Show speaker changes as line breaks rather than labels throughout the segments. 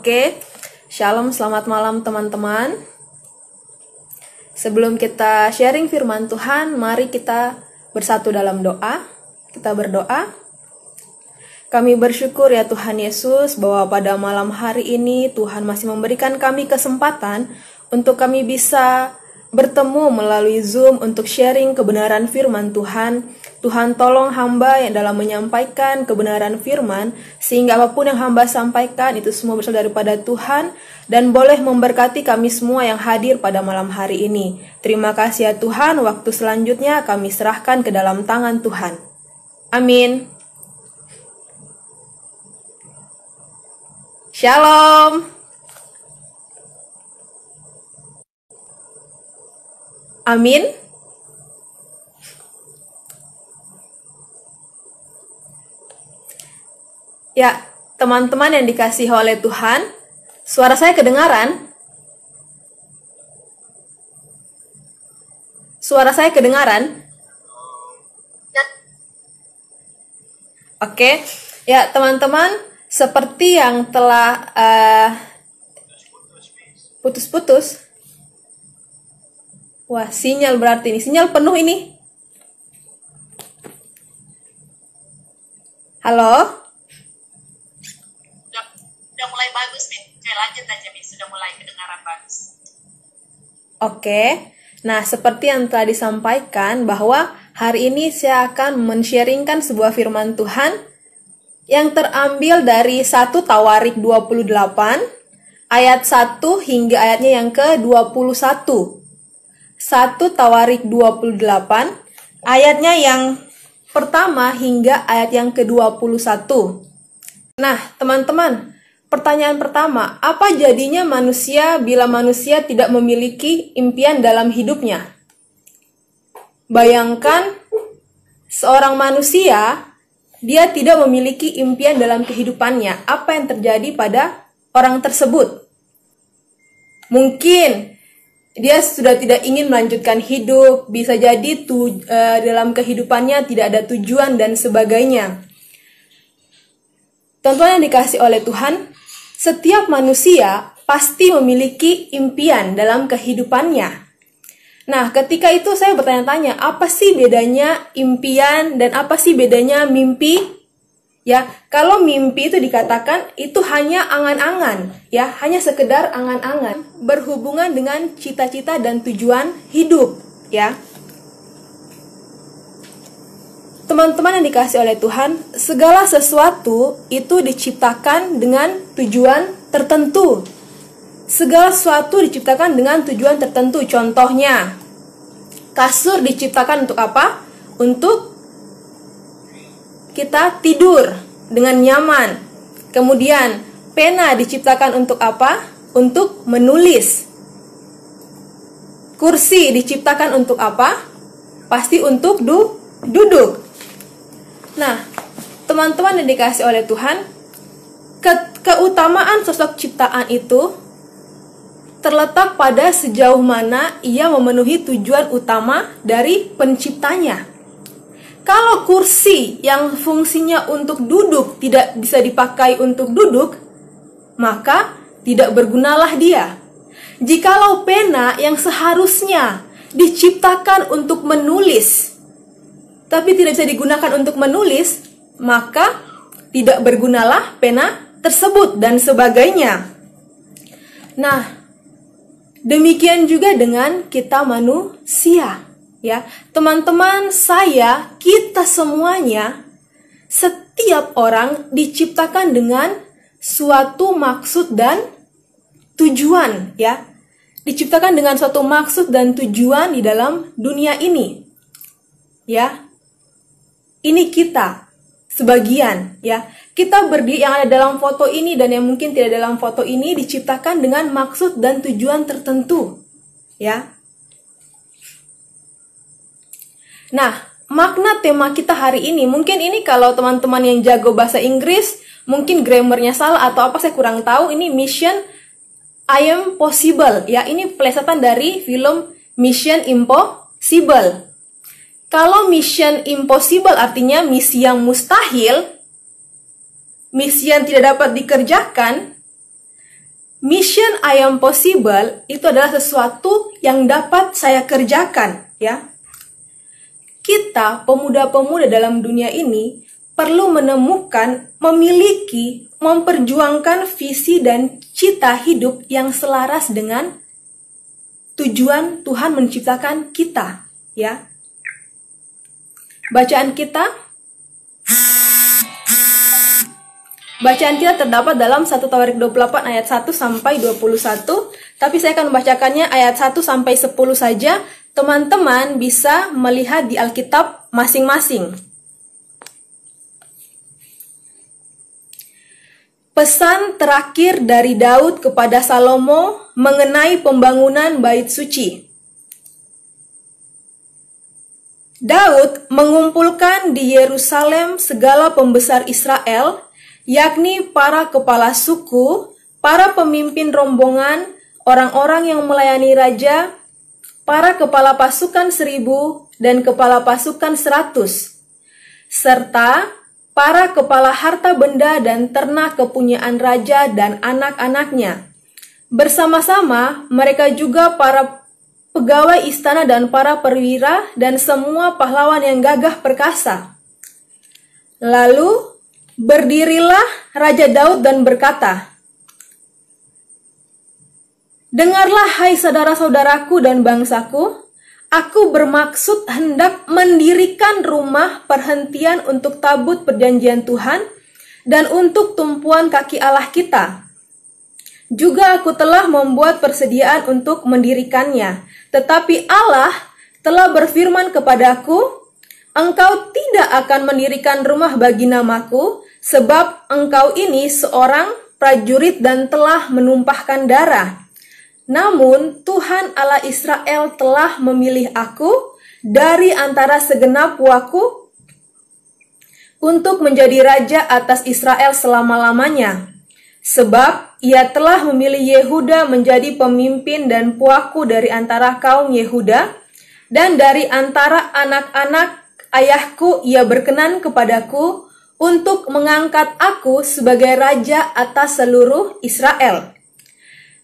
Oke, Shalom, selamat malam teman-teman. Sebelum kita sharing firman Tuhan, mari kita bersatu dalam doa. Kita berdoa. Kami bersyukur ya Tuhan Yesus bahwa pada malam hari ini Tuhan masih memberikan kami kesempatan untuk kami bisa bertemu melalui Zoom untuk sharing kebenaran firman Tuhan. Tuhan tolong hamba yang dalam menyampaikan kebenaran firman, sehingga apapun yang hamba sampaikan itu semua berasal daripada Tuhan dan boleh memberkati kami semua yang hadir pada malam hari ini. Terima kasih ya Tuhan, waktu selanjutnya kami serahkan ke dalam tangan Tuhan. Amin. Shalom. Amin. Ya, teman-teman yang dikasihi oleh Tuhan, suara saya kedengaran? Suara saya kedengaran? Oke, ya teman-teman, seperti yang telah putus-putus. Wah, sinyal berarti ini. Sinyal penuh ini. Halo?
Sudah mulai bagus nih. Saya lanjut aja nih. Sudah mulai kedengaran bagus.
Oke. Nah, seperti yang telah disampaikan bahwa hari ini saya akan men-sharingkan sebuah firman Tuhan yang terambil dari 1 Tawarik 28 ayat 1 hingga ayatnya yang ke-21. 1 Tawarik 28 ayatnya yang pertama hingga ayat yang ke-21. Nah, teman-teman, pertanyaan pertama, apa jadinya manusia bila manusia tidak memiliki impian dalam hidupnya? Bayangkan seorang manusia, dia tidak memiliki impian dalam kehidupannya. Apa yang terjadi pada orang tersebut? Mungkin dia sudah tidak ingin melanjutkan hidup, bisa jadi dalam kehidupannya tidak ada tujuan dan sebagainya. Teman-teman yang dikasih oleh Tuhan, setiap manusia pasti memiliki impian dalam kehidupannya. Nah, ketika itu saya bertanya-tanya, apa sih bedanya impian dan apa sih bedanya mimpi? Ya, kalau mimpi itu dikatakan itu hanya angan-angan, ya, hanya sekedar angan-angan berhubungan dengan cita-cita dan tujuan hidup, ya. Teman-teman yang dikasih oleh Tuhan, segala sesuatu itu diciptakan dengan tujuan tertentu. Segala sesuatu diciptakan dengan tujuan tertentu. Contohnya, kasur diciptakan untuk apa? Untuk kita tidur dengan nyaman. Kemudian, pena diciptakan untuk apa? Untuk menulis. Kursi diciptakan untuk apa? Pasti untuk duduk. Nah, teman-teman yang dikasih oleh Tuhan, keutamaan sosok ciptaan itu terletak pada sejauh mana ia memenuhi tujuan utama dari penciptanya. Kalau kursi yang fungsinya untuk duduk tidak bisa dipakai untuk duduk, maka tidak bergunalah dia. Jikalau pena yang seharusnya diciptakan untuk menulis, tapi tidak bisa digunakan untuk menulis, maka tidak bergunalah pena tersebut dan sebagainya. Nah, demikian juga dengan kita manusia. Ya, teman-teman, kita semuanya, setiap orang diciptakan dengan suatu maksud dan tujuan, ya. Diciptakan dengan suatu maksud dan tujuan di dalam dunia ini. Ya. Ini kita sebagian, ya. Kita berdiri yang ada dalam foto ini dan yang mungkin tidak dalam foto ini diciptakan dengan maksud dan tujuan tertentu, ya. Nah, makna tema kita hari ini, mungkin ini kalau teman-teman yang jago bahasa Inggris, mungkin grammarnya salah atau apa saya kurang tahu, ini Mission I Am Possible, ya, ini plesetan dari film Mission Impossible. Kalau Mission Impossible artinya misi yang mustahil, misi yang tidak dapat dikerjakan, mission I am possible itu adalah sesuatu yang dapat saya kerjakan, ya. Kita, pemuda-pemuda dalam dunia ini, perlu menemukan, memiliki, memperjuangkan visi dan cita hidup yang selaras dengan tujuan Tuhan menciptakan kita, ya. Bacaan kita terdapat dalam 1 Tawarik 28 ayat 1 sampai 21, tapi saya akan membacakannya ayat 1 sampai 10 saja. Teman-teman bisa melihat di Alkitab masing-masing. Pesan terakhir dari Daud kepada Salomo mengenai pembangunan bait suci. Daud mengumpulkan di Yerusalem segala pembesar Israel, yakni para kepala suku, para pemimpin rombongan, orang-orang yang melayani raja, para kepala pasukan 1000 dan kepala pasukan 100, serta para kepala harta benda dan ternak kepunyaan raja dan anak-anaknya. Bersama-sama mereka juga para pegawai istana dan para perwira dan semua pahlawan yang gagah perkasa. Lalu berdirilah Raja Daud dan berkata, "Dengarlah hai saudara-saudaraku dan bangsaku, aku bermaksud hendak mendirikan rumah perhentian untuk tabut perjanjian Tuhan dan untuk tumpuan kaki Allah kita. Juga aku telah membuat persediaan untuk mendirikannya, tetapi Allah telah berfirman kepadaku, engkau tidak akan mendirikan rumah bagi namaku, sebab engkau ini seorang prajurit dan telah menumpahkan darah. Namun Tuhan Allah Israel telah memilih aku dari antara segenap puaku untuk menjadi raja atas Israel selama-lamanya. Sebab ia telah memilih Yehuda menjadi pemimpin dan puaku dari antara kaum Yehuda, dan dari antara anak-anak ayahku ia berkenan kepadaku untuk mengangkat aku sebagai raja atas seluruh Israel.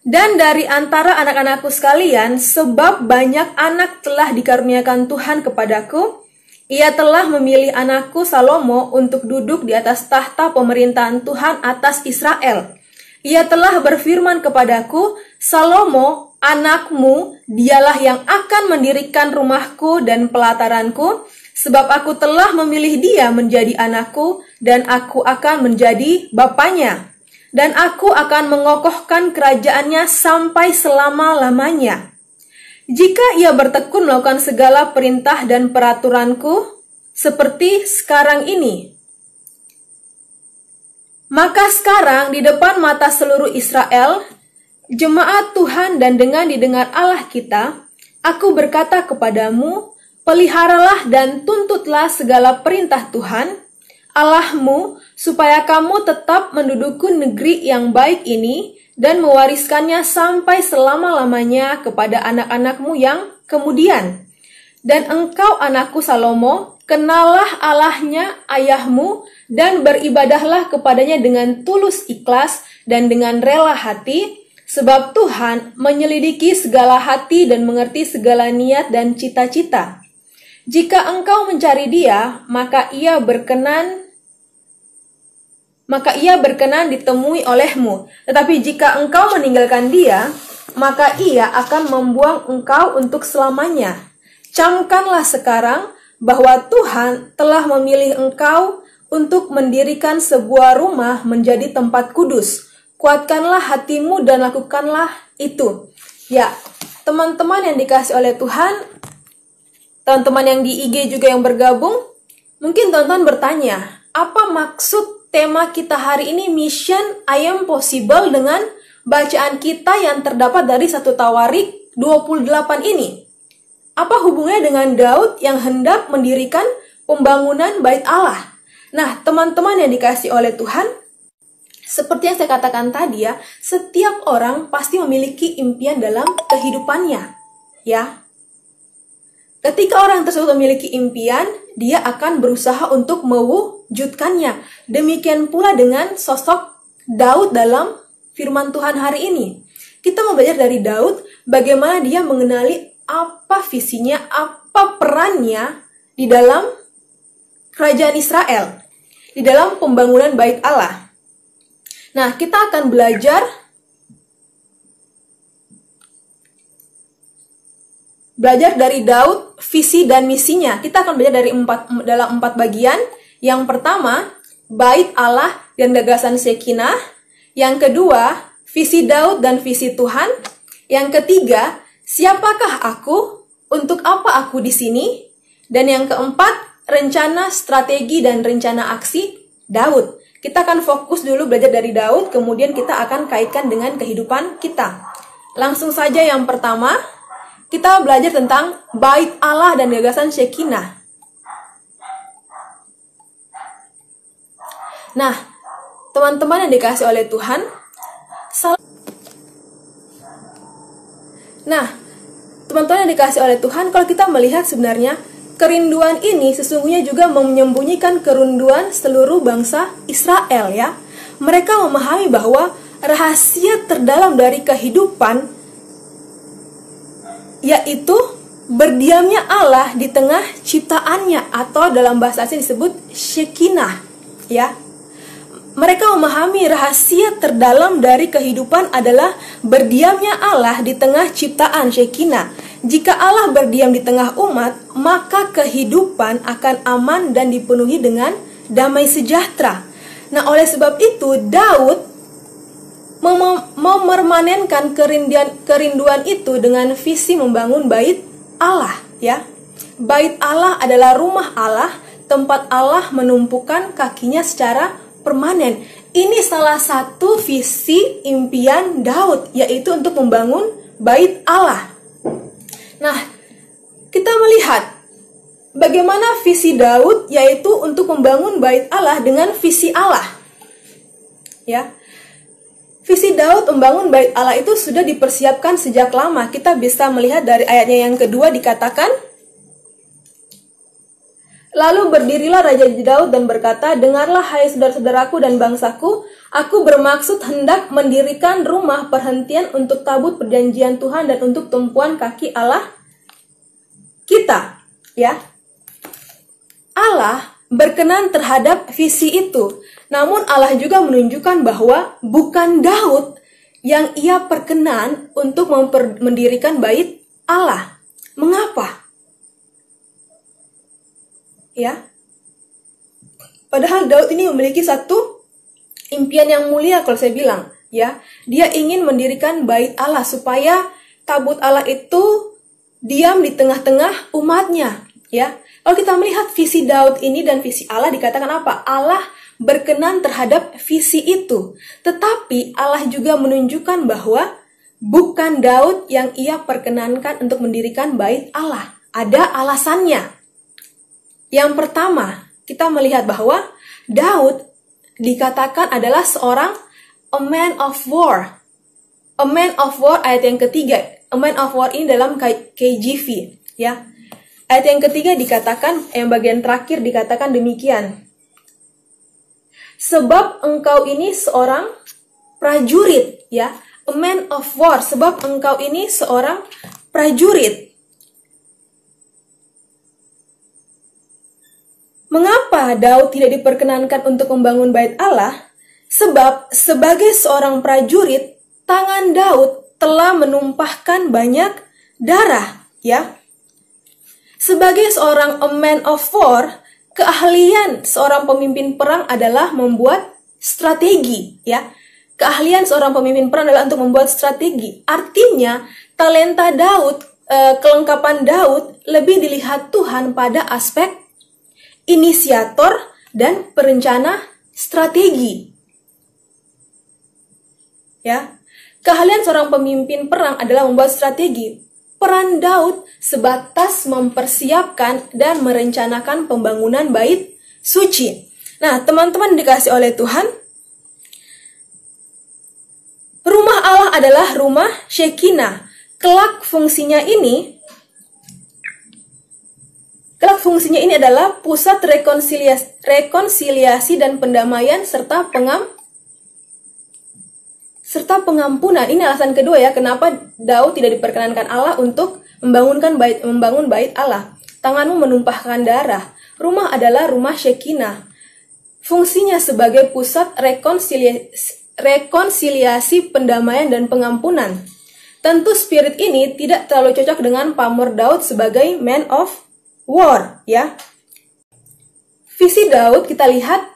Dan dari antara anak-anakku sekalian, sebab banyak anak telah dikaruniakan Tuhan kepadaku, ia telah memilih anakku Salomo untuk duduk di atas tahta pemerintahan Tuhan atas Israel. Ia telah berfirman kepadaku, Salomo, anakmu, dialah yang akan mendirikan rumahku dan pelataranku, sebab aku telah memilih dia menjadi anakku, dan aku akan menjadi bapanya. Dan aku akan mengokohkan kerajaannya sampai selama-lamanya. Jika ia bertekun melakukan segala perintah dan peraturanku, seperti sekarang ini, maka sekarang di depan mata seluruh Israel, jemaat Tuhan dan dengan didengar Allah kita, aku berkata kepadamu, peliharalah dan tuntutlah segala perintah Tuhan, Allahmu, supaya kamu tetap menduduki negeri yang baik ini dan mewariskannya sampai selama-lamanya kepada anak-anakmu yang kemudian. Dan engkau anakku Salomo, kenallah Allahnya ayahmu dan beribadahlah kepadanya dengan tulus ikhlas dan dengan rela hati, sebab Tuhan menyelidiki segala hati dan mengerti segala niat dan cita-cita. Jika engkau mencari dia, maka ia berkenan ditemui olehmu. Tetapi jika engkau meninggalkan dia, maka ia akan membuang engkau untuk selamanya. Camkanlah sekarang bahwa Tuhan telah memilih engkau untuk mendirikan sebuah rumah menjadi tempat kudus. Kuatkanlah hatimu dan lakukanlah itu. Ya, teman-teman yang dikasih oleh Tuhan, teman-teman yang di IG juga yang bergabung, mungkin teman-teman bertanya, apa maksud tema kita hari ini Mission I Am Possible dengan bacaan kita yang terdapat dari 1 Tawarik 28 ini? Apa hubungannya dengan Daud yang hendak mendirikan pembangunan bait Allah? Nah, teman-teman yang dikasih oleh Tuhan, seperti yang saya katakan tadi ya, setiap orang pasti memiliki impian dalam kehidupannya, ya. Ketika orang tersebut memiliki impian, dia akan berusaha untuk mewujudkannya. Demikian pula dengan sosok Daud dalam firman Tuhan hari ini. Kita mau belajar dari Daud bagaimana dia mengenali apa visinya, apa perannya di dalam kerajaan Israel, di dalam pembangunan bait Allah. Nah, kita akan belajar dari Daud, visi dan misinya. Kita akan belajar dalam 4 bagian. Yang pertama, bait Allah dan gagasan Shekinah. Yang kedua, visi Daud dan visi Tuhan. Yang ketiga, siapakah aku? Untuk apa aku di sini? Dan yang keempat, rencana, strategi, dan rencana aksi Daud. Kita akan fokus dulu belajar dari Daud, kemudian kita akan kaitkan dengan kehidupan kita. Langsung saja yang pertama, kita belajar tentang bait Allah dan gagasan Shekinah. Nah, teman-teman yang dikasih oleh Tuhan, kalau kita melihat sebenarnya kerinduan ini sesungguhnya juga menyembunyikan kerinduan seluruh bangsa Israel ya. Mereka memahami bahwa rahasia terdalam dari kehidupan yaitu berdiamnya Allah di tengah ciptaannya, atau dalam bahasa asing disebut Shekinah ya. Mereka memahami rahasia terdalam dari kehidupan adalah berdiamnya Allah di tengah ciptaan Shekinah. Jika Allah berdiam di tengah umat, maka kehidupan akan aman dan dipenuhi dengan damai sejahtera. Nah, oleh sebab itu Daud memermanenkan kerinduan itu dengan visi membangun bait Allah ya. Bait Allah adalah rumah Allah, tempat Allah menumpukan kakinya secara permanen. Ini salah satu visi impian Daud, yaitu untuk membangun bait Allah. Nah, kita melihat bagaimana visi Daud, yaitu untuk membangun bait Allah dengan visi Allah ya. Visi Daud membangun bait Allah itu sudah dipersiapkan sejak lama. Kita bisa melihat dari ayatnya yang kedua dikatakan, lalu berdirilah Raja Daud dan berkata, dengarlah hai saudara-saudaraku dan bangsaku, aku bermaksud hendak mendirikan rumah perhentian untuk tabut perjanjian Tuhan dan untuk tumpuan kaki Allah kita. Ya, Allah berkenan terhadap visi itu. Namun Allah juga menunjukkan bahwa bukan Daud yang ia perkenan untuk mendirikan bait Allah. Mengapa? Ya. Padahal Daud ini memiliki satu impian yang mulia kalau saya bilang, ya. Dia ingin mendirikan bait Allah supaya tabut Allah itu diam di tengah-tengah umatnya, ya. Kalau kita melihat visi Daud ini dan visi Allah, dikatakan apa? Allah berkenan terhadap visi itu. Tetapi Allah juga menunjukkan bahwa bukan Daud yang ia perkenankan untuk mendirikan bait Allah. Ada alasannya. Yang pertama, kita melihat bahwa Daud dikatakan adalah seorang a man of war. A man of war, ayat yang ketiga. A man of war ini dalam KJV, ya. Ayat yang ketiga dikatakan, yang bagian terakhir dikatakan demikian. Sebab engkau ini seorang prajurit, ya. A man of war, sebab engkau ini seorang prajurit. Mengapa Daud tidak diperkenankan untuk membangun bait Allah? Sebab sebagai seorang prajurit, tangan Daud telah menumpahkan banyak darah, ya. Sebagai seorang a man of war, keahlian seorang pemimpin perang adalah membuat strategi, ya. Keahlian seorang pemimpin perang adalah untuk membuat strategi. Artinya, talenta Daud, kelengkapan Daud lebih dilihat Tuhan pada aspek inisiator dan perencana strategi. Ya. Keahlian seorang pemimpin perang adalah membuat strategi. Peran Daud sebatas mempersiapkan dan merencanakan pembangunan bait suci. Nah, teman-teman dikasih oleh Tuhan, rumah Allah adalah rumah Shekinah. Kelak fungsinya ini adalah pusat rekonsiliasi dan pendamaian serta serta pengampunan. Ini alasan kedua ya, kenapa Daud tidak diperkenankan Allah untuk membangun bait Allah. Tanganmu menumpahkan darah. Rumah adalah rumah Shekinah. Fungsinya sebagai pusat rekonsiliasi, pendamaian, dan pengampunan. Tentu spirit ini tidak terlalu cocok dengan pamor Daud sebagai man of war, ya. Visi Daud kita lihat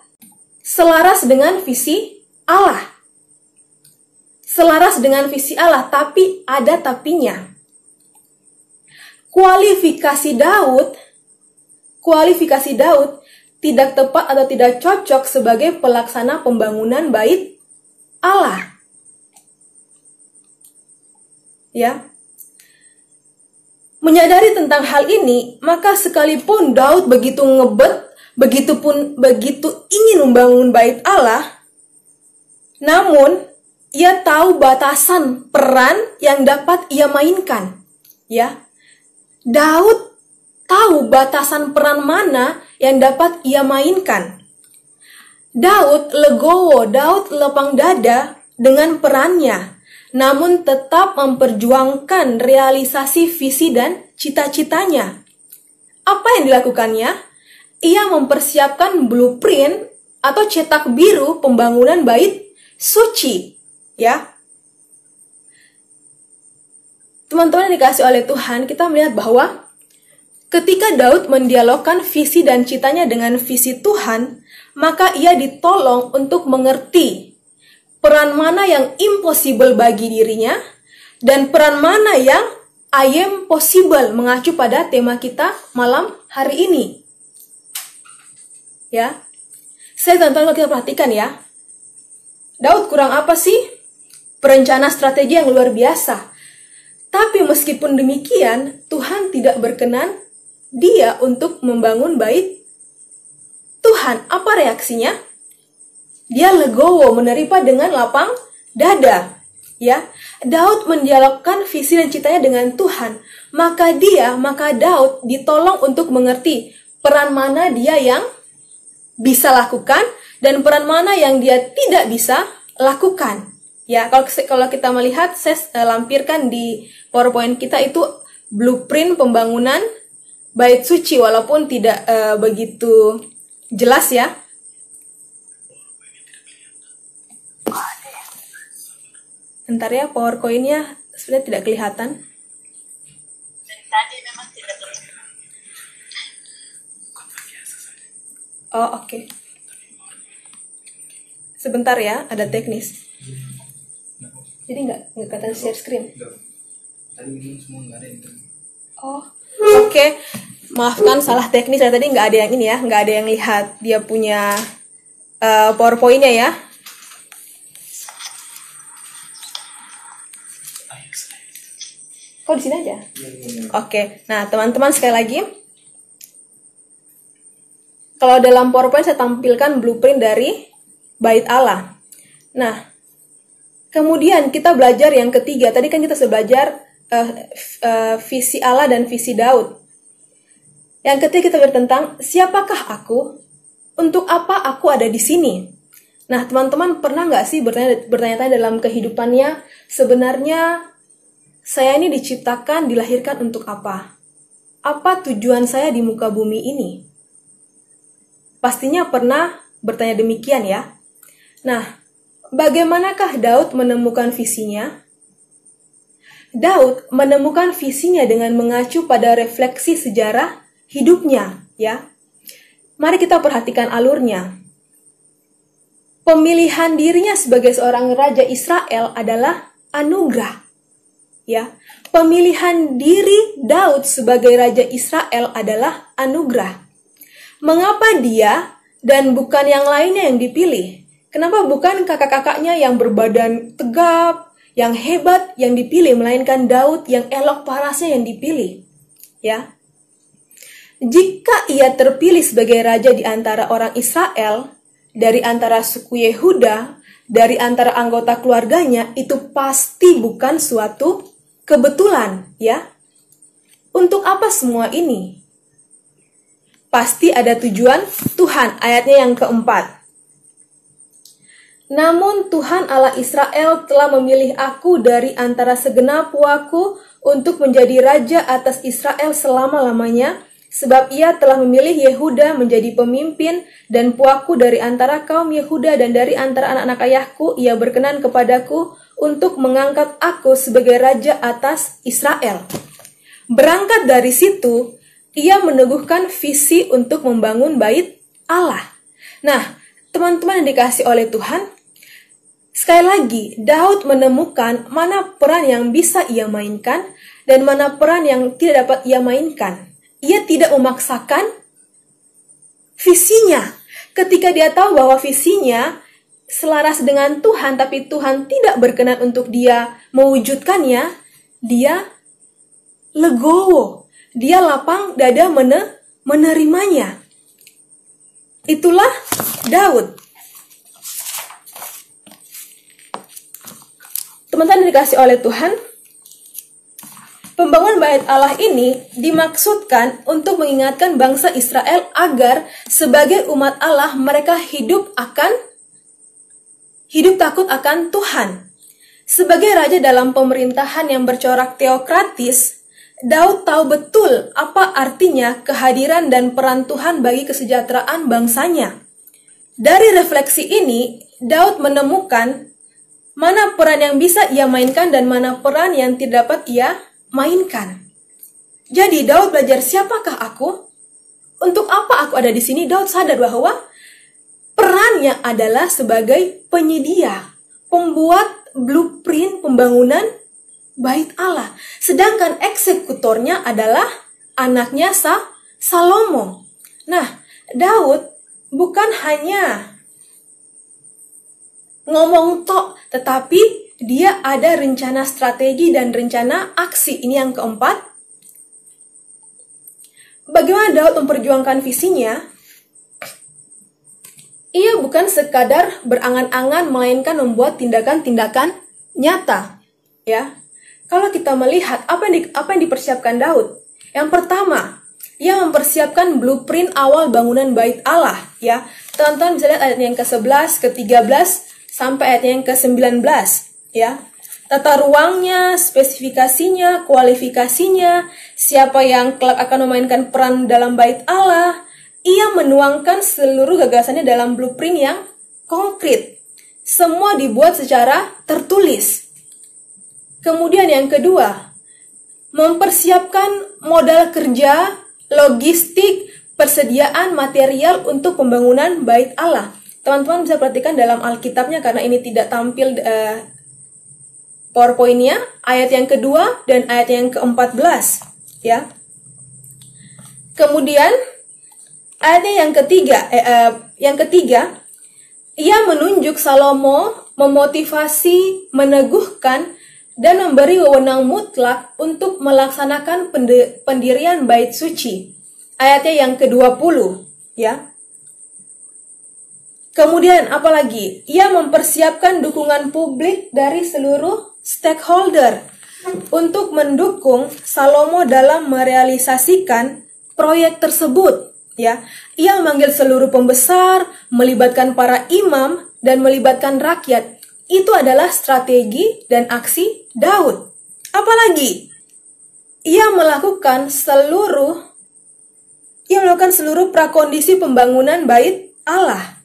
selaras dengan visi Allah. Selaras dengan visi Allah, tapi ada tapinya. Kualifikasi Daud tidak tepat atau tidak cocok sebagai pelaksana pembangunan bait Allah. Ya. Menyadari tentang hal ini, maka sekalipun Daud begitu ngebet, begitu ingin membangun bait Allah, namun ia tahu batasan peran yang dapat ia mainkan. Ya. Daud tahu batasan peran mana yang dapat ia mainkan. Daud legowo, Daud lapang dada dengan perannya, namun tetap memperjuangkan realisasi visi dan cita-citanya. Apa yang dilakukannya? Ia mempersiapkan blueprint atau cetak biru pembangunan bait suci, ya. Teman-teman yang dikasih oleh Tuhan, kita melihat bahwa ketika Daud mendialogkan visi dan citanya dengan visi Tuhan, maka ia ditolong untuk mengerti peran mana yang impossible bagi dirinya dan peran mana yang I am possible, mengacu pada tema kita malam hari ini. Ya. Teman-teman, kalau kita perhatikan ya, Daud kurang apa sih? Perencana strategi yang luar biasa. Tapi meskipun demikian, Tuhan tidak berkenan dia untuk membangun bait Tuhan. Apa reaksinya? Dia legowo, menerima dengan lapang dada. Ya, Daud mendialogkan visi dan citanya dengan Tuhan. Maka Daud ditolong untuk mengerti peran mana dia yang bisa lakukan dan peran mana yang dia tidak bisa lakukan. Ya, kalau kita melihat, saya lampirkan di PowerPoint kita itu blueprint pembangunan bait suci, walaupun tidak begitu jelas ya. Bentar ya, PowerPoint-nya sebenarnya tidak kelihatan.
Dan tadi memang tidak terlihat.
Oh, oke. Sebentar ya, ada teknis. Jadi nggak kelihatan share screen. Oh, oke. Maafkan salah teknis. Tadi nggak ada yang ini ya, nggak ada yang lihat dia punya PowerPoint-nya ya. Kok di sini aja? Oke. Nah, teman-teman sekali lagi, kalau dalam PowerPoint saya tampilkan blueprint dari bait Allah. Nah, kemudian kita belajar yang ketiga. Tadi kan kita sudah belajar visi Allah dan visi Daud. Yang ketiga kita belajar tentang siapakah aku? Untuk apa aku ada di sini? Nah, teman-teman pernah nggak sih bertanya-tanya dalam kehidupannya, sebenarnya saya ini diciptakan, dilahirkan untuk apa? Apa tujuan saya di muka bumi ini? Pastinya pernah bertanya demikian ya. Nah, bagaimanakah Daud menemukan visinya? Daud menemukan visinya dengan mengacu pada refleksi sejarah hidupnya, ya. Mari kita perhatikan alurnya. Pemilihan dirinya sebagai seorang raja Israel adalah anugerah. Ya, pemilihan diri Daud sebagai raja Israel adalah anugerah. Mengapa dia dan bukan yang lainnya yang dipilih? Kenapa bukan kakak-kakaknya yang berbadan tegap, yang hebat yang dipilih, melainkan Daud yang elok parasnya yang dipilih? Ya. Jika ia terpilih sebagai raja di antara orang Israel, dari antara suku Yehuda, dari antara anggota keluarganya, itu pasti bukan suatu kebetulan, ya. Untuk apa semua ini? Pasti ada tujuan Tuhan. Ayatnya yang keempat. Namun Tuhan Allah Israel telah memilih aku dari antara segenap puaku untuk menjadi raja atas Israel selama-lamanya, sebab ia telah memilih Yehuda menjadi pemimpin, dan puaku dari antara kaum Yehuda dan dari antara anak-anak ayahku, ia berkenan kepadaku untuk mengangkat aku sebagai raja atas Israel. Berangkat dari situ, ia meneguhkan visi untuk membangun bait Allah. Nah, teman-teman yang dikasih oleh Tuhan, sekali lagi, Daud menemukan mana peran yang bisa ia mainkan dan mana peran yang tidak dapat ia mainkan. Ia tidak memaksakan visinya. Ketika dia tahu bahwa visinya selaras dengan Tuhan, tapi Tuhan tidak berkenan untuk dia mewujudkannya, dia legowo. Dia lapang dada menerimanya. Itulah Daud. Teman-teman dikasih oleh Tuhan, pembangunan bait Allah ini dimaksudkan untuk mengingatkan bangsa Israel agar sebagai umat Allah mereka hidup takut akan Tuhan. Sebagai raja dalam pemerintahan yang bercorak teokratis, Daud tahu betul apa artinya kehadiran dan peran Tuhan bagi kesejahteraan bangsanya. Dari refleksi ini, Daud menemukan mana peran yang bisa ia mainkan dan mana peran yang tidak dapat ia mainkan. Jadi Daud belajar, siapakah aku? Untuk apa aku ada di sini? Daud sadar bahwa perannya adalah sebagai penyedia, pembuat blueprint pembangunan bait Allah. Sedangkan eksekutornya adalah anaknya Salomo. Nah, Daud bukan hanya ngomong tok, tetapi dia ada rencana strategi dan rencana aksi. Ini yang keempat. Bagaimana Daud memperjuangkan visinya? Ia bukan sekadar berangan-angan, melainkan membuat tindakan-tindakan nyata. Ya, kalau kita melihat apa yang dipersiapkan Daud, yang pertama, ia mempersiapkan blueprint awal bangunan bait Allah. Ya, teman-teman bisa lihat ayat yang ke-11, ke-13, sampai ayat yang ke-19. Ya, tata ruangnya, spesifikasinya, kualifikasinya, siapa yang kelak akan memainkan peran dalam bait Allah. Ia menuangkan seluruh gagasannya dalam blueprint yang konkret. Semua dibuat secara tertulis. Kemudian yang kedua, mempersiapkan modal kerja, logistik, persediaan material untuk pembangunan bait Allah. Teman-teman bisa perhatikan dalam Alkitabnya karena ini tidak tampil PowerPoint-nya, ayat yang kedua dan ayat yang ke-14. Ya. Kemudian ayatnya yang ketiga, ia menunjuk Salomo, memotivasi, meneguhkan, dan memberi wewenang mutlak untuk melaksanakan pendirian bait suci. Ayatnya yang ke-20, ya. Kemudian apalagi? Ia mempersiapkan dukungan publik dari seluruh stakeholder untuk mendukung Salomo dalam merealisasikan proyek tersebut, ya. Ia memanggil seluruh pembesar, melibatkan para imam, dan melibatkan rakyat. Itu adalah strategi dan aksi Daud. Apalagi, ia melakukan seluruh prakondisi pembangunan bait Allah.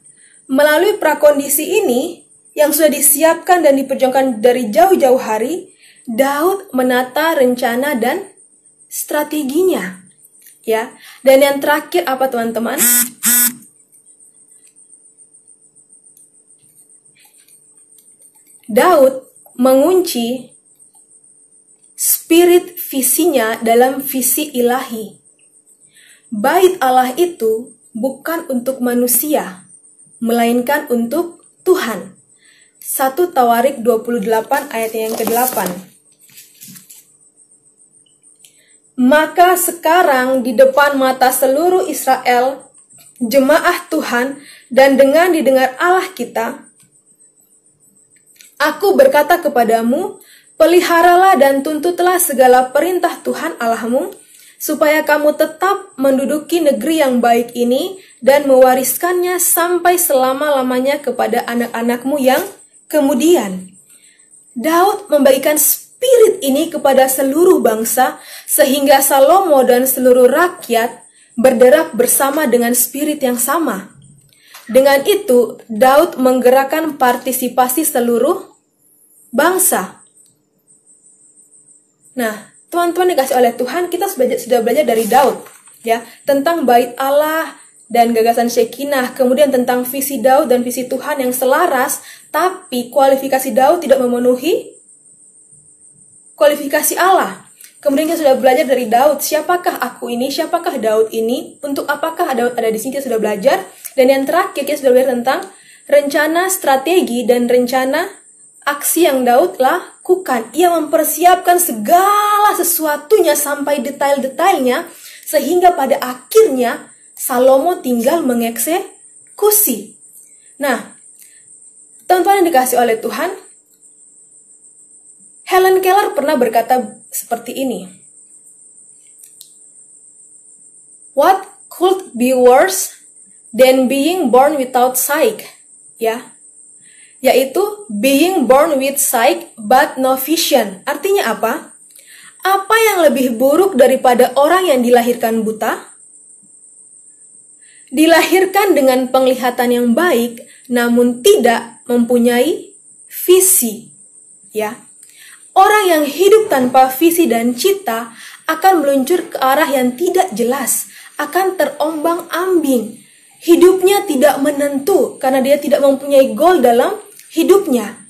Melalui prakondisi ini yang sudah disiapkan dan diperjuangkan dari jauh-jauh hari, Daud menata rencana dan strateginya. Ya, dan yang terakhir apa teman-teman? Daud mengunci spirit visinya dalam visi ilahi. Bait Allah itu bukan untuk manusia, melainkan untuk Tuhan. 1 Tawarik 28 ayat yang ke-8. Maka sekarang di depan mata seluruh Israel, jemaah Tuhan, dan dengan didengar Allah kita, aku berkata kepadamu, peliharalah dan tuntutlah segala perintah Tuhan Allahmu, supaya kamu tetap menduduki negeri yang baik ini dan mewariskannya sampai selama-lamanya kepada anak-anakmu yang kemudian. Daud membagikan spirit ini kepada seluruh bangsa, sehingga Salomo dan seluruh rakyat berderap bersama dengan spirit yang sama. Dengan itu, Daud menggerakkan partisipasi seluruh bangsa. Nah, teman-teman dikasih oleh Tuhan, kita sudah belajar dari Daud, ya, tentang bait Allah dan gagasan Shekinah, kemudian tentang visi Daud dan visi Tuhan yang selaras, tapi kualifikasi Daud tidak memenuhi kualifikasi Allah. Kemudian kita sudah belajar dari Daud, siapakah aku ini, siapakah Daud ini, untuk apakah Daud ada di sini, kita sudah belajar. Dan yang terakhir kita sudah belajar tentang rencana, strategi, dan rencana aksi yang Daud lakukan. Ia mempersiapkan segala sesuatunya sampai detail-detailnya, sehingga pada akhirnya Salomo tinggal mengeksekusi. Nah, teman-teman yang dikasih oleh Tuhan, Helen Keller pernah berkata seperti ini. What could be worse than being born without sight? Ya, yaitu being born with sight but no vision. Artinya apa? Apa yang lebih buruk daripada orang yang dilahirkan buta? Dilahirkan dengan penglihatan yang baik, namun tidak mempunyai visi. Ya. Orang yang hidup tanpa visi dan cita akan meluncur ke arah yang tidak jelas, akan terombang-ambing. Hidupnya tidak menentu karena dia tidak mempunyai goal dalam hidupnya.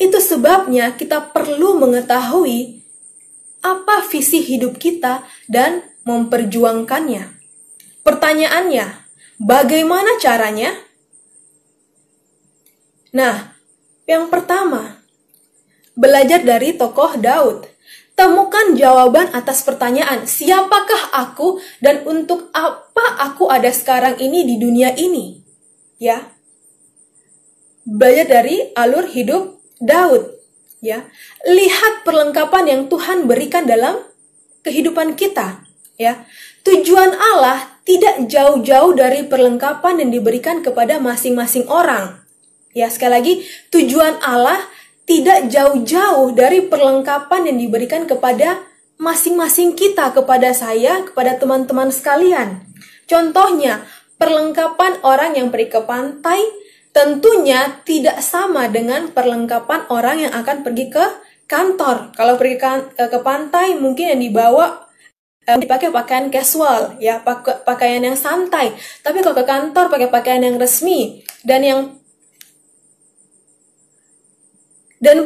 Itu sebabnya kita perlu mengetahui apa visi hidup kita dan memperjuangkannya. Pertanyaannya, bagaimana caranya? Nah, yang pertama, belajar dari tokoh Daud. Temukan jawaban atas pertanyaan, siapakah aku dan untuk apa aku ada sekarang ini di dunia ini? Ya. Belajar dari alur hidup Daud, ya. Lihat perlengkapan yang Tuhan berikan dalam kehidupan kita, ya. Tujuan Allah tidak jauh-jauh dari perlengkapan yang diberikan kepada masing-masing orang. Ya, sekali lagi, tujuan Allah tidak jauh-jauh dari perlengkapan yang diberikan kepada masing-masing kita, kepada saya, kepada teman-teman sekalian. Contohnya, perlengkapan orang yang pergi ke pantai tentunya tidak sama dengan perlengkapan orang yang akan pergi ke kantor. Kalau pergi ke pantai, mungkin yang dibawa dipakai pakaian casual, ya, pakaian yang santai. Tapi kalau ke kantor pakai pakaian yang resmi dan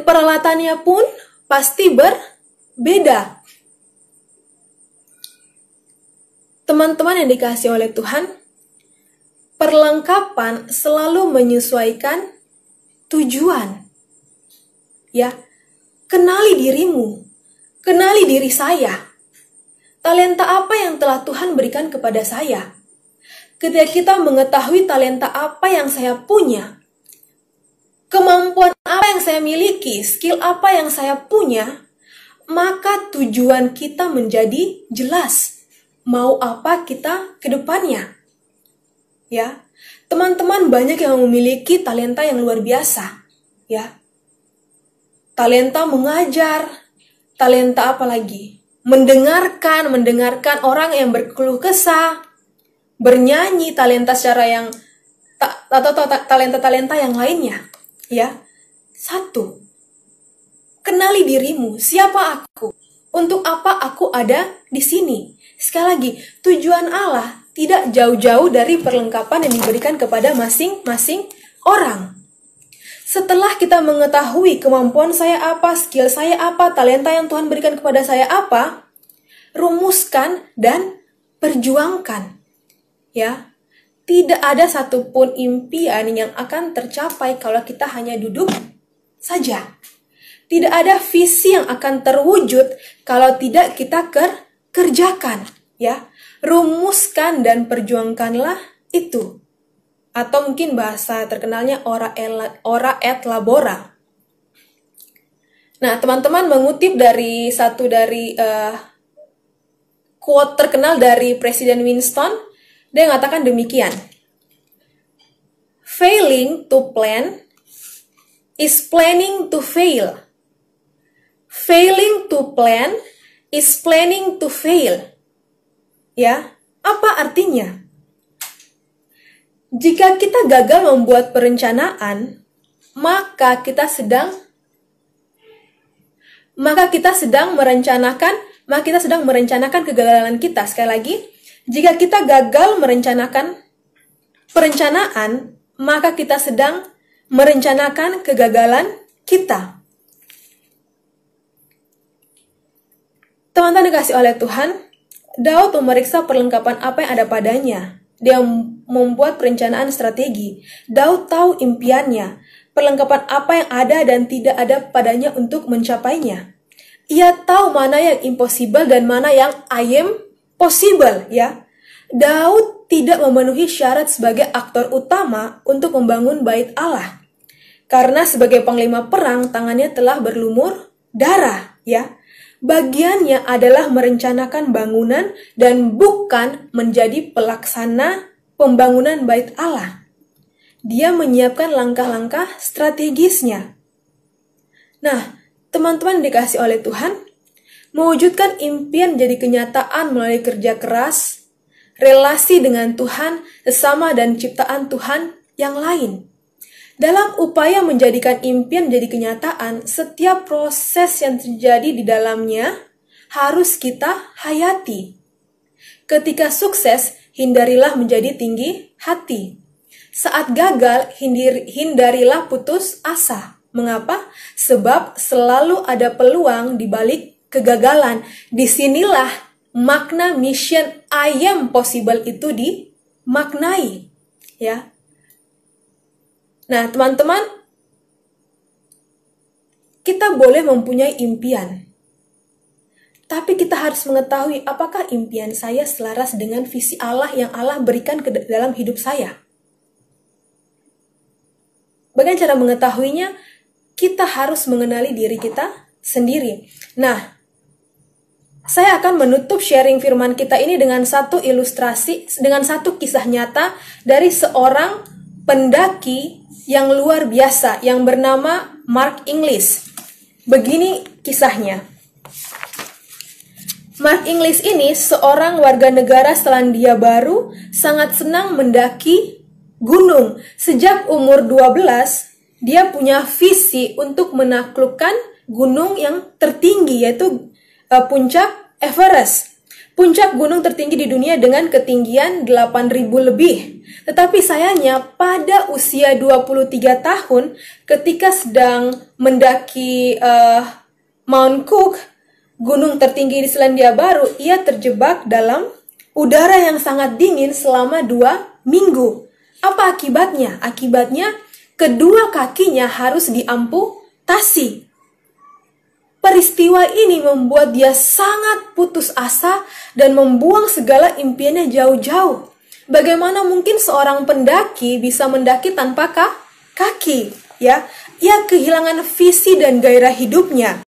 peralatannya pun pasti berbeda. Teman-teman yang dikasihi oleh Tuhan, perlengkapan selalu menyesuaikan tujuan. Ya, kenali dirimu, kenali diri saya. Talenta apa yang telah Tuhan berikan kepada saya? Ketika kita mengetahui talenta apa yang saya punya, kemampuan apa yang saya miliki, skill apa yang saya punya, maka tujuan kita menjadi jelas. Mau apa kita ke depannya? Ya, teman-teman banyak yang memiliki talenta yang luar biasa. Ya, talenta mengajar, talenta apa lagi? Mendengarkan orang yang berkeluh kesah, bernyanyi, talenta secara yang atau talenta-talenta yang lainnya. Ya, satu, kenali dirimu, siapa aku, untuk apa aku ada di sini. Sekali lagi, tujuan Allah tidak jauh-jauh dari perlengkapan yang diberikan kepada masing-masing orang. Setelah kita mengetahui kemampuan saya apa, skill saya apa, talenta yang Tuhan berikan kepada saya apa, rumuskan dan perjuangkan. Ya, tidak ada satupun impian yang akan tercapai kalau kita hanya duduk saja. Tidak ada visi yang akan terwujud kalau tidak kita kerjakan. Ya, rumuskan dan perjuangkanlah itu. Atau mungkin bahasa terkenalnya ora et labora. Nah, teman-teman mengutip dari quote terkenal dari Presiden Winston, dia mengatakan demikian. Failing to plan is planning to fail. Failing to plan is planning to fail. Ya, apa artinya? Jika kita gagal membuat perencanaan, maka kita sedang merencanakan kegagalan kita. Sekali lagi, jika kita gagal merencanakan perencanaan, maka kita sedang merencanakan kegagalan kita. Teman-teman dikasih oleh Tuhan, Daud memeriksa perlengkapan apa yang ada padanya. Dia membuat perencanaan strategi. Daud tahu impiannya, perlengkapan apa yang ada dan tidak ada padanya untuk mencapainya. Ia tahu mana yang impossible dan mana yang I am possible, ya. Daud tidak memenuhi syarat sebagai aktor utama untuk membangun bait Allah. Karena sebagai panglima perang, tangannya telah berlumur darah, ya. Bagiannya adalah merencanakan bangunan dan bukan menjadi pelaksana pembangunan bait Allah. Dia menyiapkan langkah-langkah strategisnya. Nah, teman-teman dikasih oleh Tuhan, mewujudkan impian jadi kenyataan melalui kerja keras, relasi dengan Tuhan, sesama dan ciptaan Tuhan yang lain. Dalam upaya menjadikan impian jadi kenyataan, setiap proses yang terjadi di dalamnya harus kita hayati. Ketika sukses, hindarilah menjadi tinggi hati. Saat gagal, hindarilah putus asa. Mengapa? Sebab selalu ada peluang di balik kegagalan. Disinilah makna mission I am possible itu dimaknai. Ya. Nah, teman-teman, kita boleh mempunyai impian. Tapi kita harus mengetahui apakah impian saya selaras dengan visi Allah yang Allah berikan ke dalam hidup saya. Bagaimana cara mengetahuinya? Kita harus mengenali diri kita sendiri. Nah, saya akan menutup sharing firman kita ini dengan satu ilustrasi, dengan satu kisah nyata dari seorang pendaki yang luar biasa yang bernama Mark Inglis. Begini kisahnya. Mark Inglis ini seorang warga negara Selandia Baru, sangat senang mendaki gunung. Sejak umur 12, dia punya visi untuk menaklukkan gunung yang tertinggi, yaitu puncak Everest. Puncak gunung tertinggi di dunia dengan ketinggian 8.000 lebih. Tetapi sayangnya pada usia 23 tahun ketika sedang mendaki Mount Cook, gunung tertinggi di Selandia Baru, ia terjebak dalam udara yang sangat dingin selama 2 minggu. Apa akibatnya? Akibatnya kedua kakinya harus diamputasi. Peristiwa ini membuat dia sangat putus asa dan membuang segala impiannya jauh-jauh. Bagaimana mungkin seorang pendaki bisa mendaki tanpa kaki? Ya, ia kehilangan visi dan gairah hidupnya.